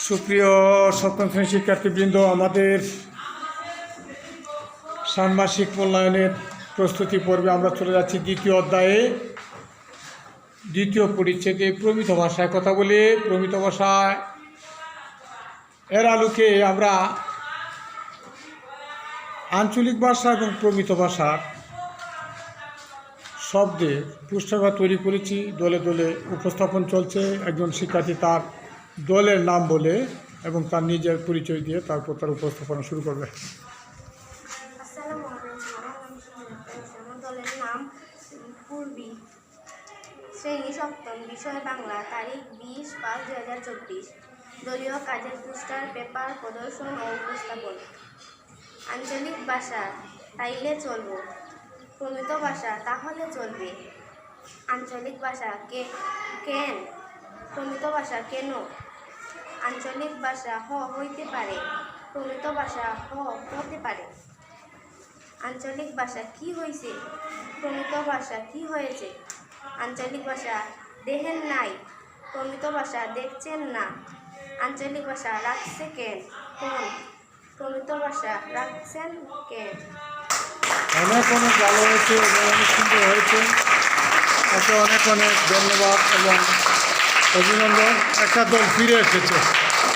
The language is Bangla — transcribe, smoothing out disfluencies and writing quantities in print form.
সুপ্রিয় সপ্তম শ্রেণীর শিক্ষার্থীবৃন্দ, আমাদের ষান্মাসিক মূল্যায়নের প্রস্তুতি পর্বে আমরা চলে যাচ্ছি দ্বিতীয় অধ্যায়ে, দ্বিতীয় পরিচ্ছেদে প্রমিত ভাষায় কথা বলে। প্রমিত ভাষায় এর আলোকে আমরা আঞ্চলিক ভাষা এবং প্রমিত ভাষার শব্দের পুস্তাকার তৈরি করেছি। দলে দলে উপস্থাপন চলছে। একজন শিক্ষার্থী তার দলের নাম বলে এবং তার নিজের পরিচয় দিয়ে তারপর তার উপস্থাপনা শুরু করবে। আসসালামু আলাইকুম, আমার দলের নাম পূর্বী, শ্রেণী সপ্তম, বিষয় বাংলা, তারিখ 20/5/2024। দলীয় কাজের পোস্টার, পেপার প্রদর্শন ও উপস্থাপন। আঞ্চলিক ভাষা তাইলে চলবো, প্রমিত ভাষা তাহলে চলবে। আঞ্চলিক ভাষা কেন, প্রমিত ভাষা কেন। আঞ্চলিক ভাষা হইতে পারে, প্রমিত ভাষা হতে পারে। আঞ্চলিক ভাষা কি হয়েছে, প্রমিত ভাষা কি হয়েছে। আঞ্চলিক ভাষা দেখেন নাই, প্রমিত ভাষা দেখছেন না। আঞ্চলিক ভাষা রাখছে কেন, কোন, প্রমিত ভাষা রাখছেন কেন। অনেক অনেক ভালো হয়েছে এবং অনেক সুন্দর হয়েছে। তাকে অনেক অনেক ধন্যবাদ এবং অভিনন্দন। একটা দল ফিরে এসেছে।